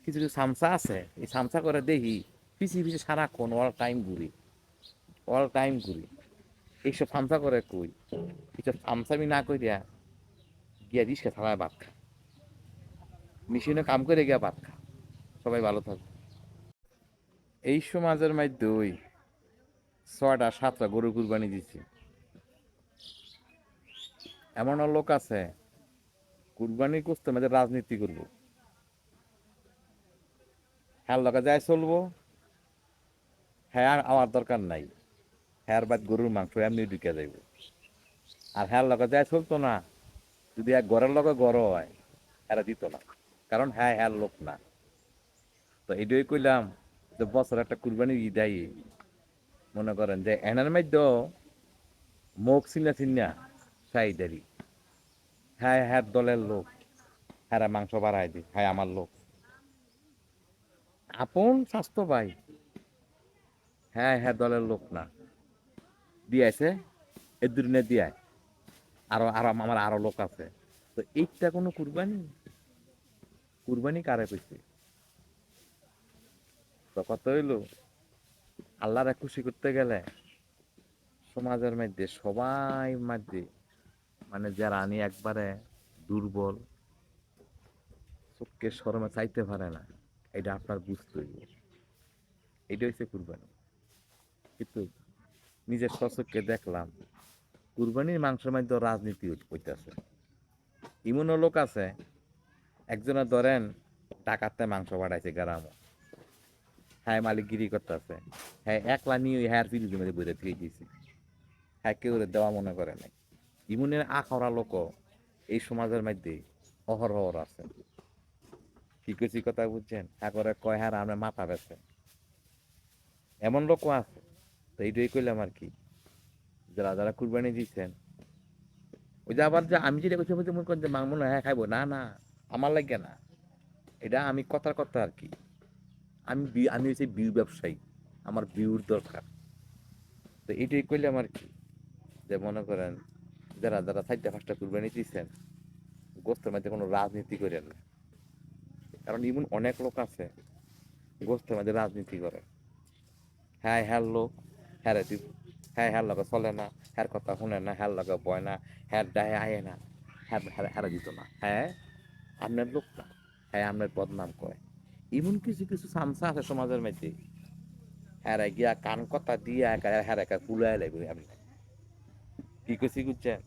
কিছু কিছু সামসা আছে, এই সামসা করে দেখি পিছিয়ে পিছিয়ে সারাক্ষণ অল টাইম ঘুরি। এইসব সামসা করে কই, এইসব সামসামি না কইরা গিয়া রিক্সা থামায় ভাত খা, মেশিনে কাম করে গিয়া ভাত খা। সবাই ভালো থাকবে। এই সমাজের মধ্যে ওই 6টা 7টা গরু কুরবানি দিছি। এমনও লোক আছে কুরবানি করতে আমাদের রাজনীতি করবো, হ্যাঁ লগে যায় চলবো, হ্যাঁ আর আমার দরকার নাই, হ্যাঁ বাদ গরুর মাংস এমনি ঢুকে যাইব। আর হ্যাঁ লগে যায় চলতো না, যদি এক ঘরের লগে গড় হয় এরা দিত না, কারণ হ্যাঁ হ্যাঁ লোক না। তো এটাই কইলাম যে বছর একটা কুরবানি দেয়, মনে করেন যে এনার মধ্যে মুখ চিনা চিনা সাইডারি, হ্যাঁ হ্যাঁ দলের লোক, হ্যাঁ মাংস বাড়াই দি, হ্যাঁ আমার লোক। আপন স্বাস্থ্য ভাই, হ্যাঁ হ্যাঁ দলের লোক না, দিয়েছে এ দুদিনে দিয়ায়, আরো আরো আমার আরো লোক আছে। তো এইটা কোনো কুরবানি? কুরবানি কারে কইছে? তো কত হইলো, আল্লাহরে খুশি করতে গেলে সমাজের মধ্যে সবাই মধ্যে মানে যারা আনি একবারে দুর্বল, চোখকে শরমে চাইতে পারে না, এটা আপনার বুঝতে হইব। এটা হচ্ছে কুরবানি। কিন্তু নিজের স্বচক্ষে দেখলাম কুরবানির মাংসের মধ্যে রাজনীতি হইতেছে। এমনও লোক আছে, একজনের ধরেন টাকাতে মাংস বাড়াইছে গ্রামও, হ্যাঁ মালিকগিরি করতেছে, হ্যাঁ একলা নিয়ে হ্যাঁ ফিরিজের মধ্যে বইরে দিয়ে দিয়েছি, হ্যাঁ কেউ দেওয়া মনে করে নাই। ইমনের আখরা লোক এই সমাজের মধ্যে অহরহ আছে। কি কইছি কথা বুঝছেন? হ্যাঁ করে কয় হ্যাঁ আমরা মাথা বেছে, এমন লোকও আছে। তো এইটাই কইলাম আর কি, যারা যারা কুরবানি দিচ্ছেন, ওই যে আবার যে আমি যেটা কইছি বলতে মনে করেন যে মনে হ্যাঁ খাইবো না না, আমার লাগে না, এটা আমি কথার কথা আর কি। আমি হচ্ছে বিউ ব্যবসায়ী, আমার বিউর দরকার। তো এইটাই কইলাম আর কি, যে মনে করেন যারা যারা 4টা 5টা কুরবানি দিচ্ছেন, গোস্তের মধ্যে কোনো রাজনীতি করেন না। কারণ এমন অনেক লোক আছে গোস্তের মধ্যে রাজনীতি করে, হ্যাঁ হ্যাঁ লোক, হ্যাঁ দিব, হ্যাঁ হ্যাঁ লগে চলে না, হ্যার কথা শুনে না, হ্যার লগে বয় না, হ্যার ডাহে আয়ে না, হ্যাঁ হ্যাঁ হ্যাঁ দিত না, হ্যাঁ আপনার লোক না, হ্যাঁ আপনার বদনাম করে। এমন কিছু কিছু সামসা আছে সমাজের মধ্যে, হ্যাঁ গিয়া কান কথা দিয়া হ্যাঁ একা কুলায় লাগবে আপনি। কি কইছি বুঝছেন?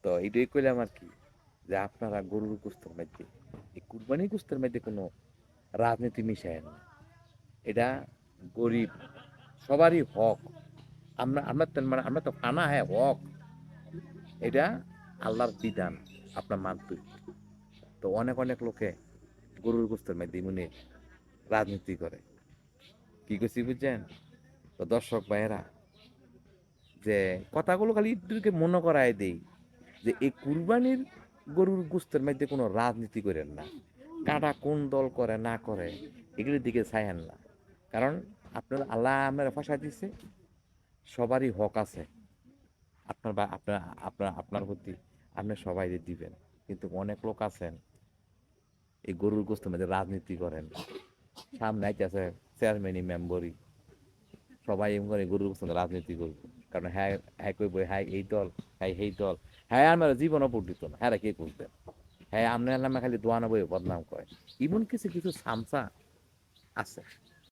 তো এটাই কইলাম আর কি, যে আপনারা গরুর গোস্তের মধ্যে, এই কুরবানি গোস্তের মধ্যে কোনো রাজনীতি মিশায় না। এটা গরিব সবারই হক। আমরা তো মানে আমরা তো আনা হ্যাঁ হক, এটা আল্লাহর বিধান, আপনার মানতে। তো অনেক অনেক লোকে গরুর গোস্তের মধ্যে মনে রাজনীতি করে। কি করছি বুঝছেন? তো দর্শক ভাইয়েরা, যে কথাগুলো খালি একটুকে মনে করায় দেই, যে এই কুরবানির গরুর গোস্তের মধ্যে কোনো রাজনীতি করেন না। কাটা কোন দল করে না করে এগুলির দিকে চাইেন না। কারণ আপনার আল্লাহ আপনার ফাঁসা দিচ্ছে, সবারই হক আছে আপনার বা আপনার আপনার আপনার প্রতি, আপনি সবাই দিবেন। কিন্তু অনেক লোক আছেন এই গরুর গোস্তের মধ্যে রাজনীতি করেন, সামনে আইতেছে চেয়ারম্যানই মেম্বরই, সবাই এমন করে গরুর গোস্তের রাজনীতি করবো। কারণ হ্যাঁ হ্যাঁ কইব হ্যাঁ এই দল, হ্যাঁ এই দল, হ্যাঁ আমার জীবনও পড়িত না, হ্যাঁ কে করতেন, হ্যাঁ আপনার নামে খালি দোয়ানো বই বদনাম করে। এমন কিছু কিছু সামসা আছে।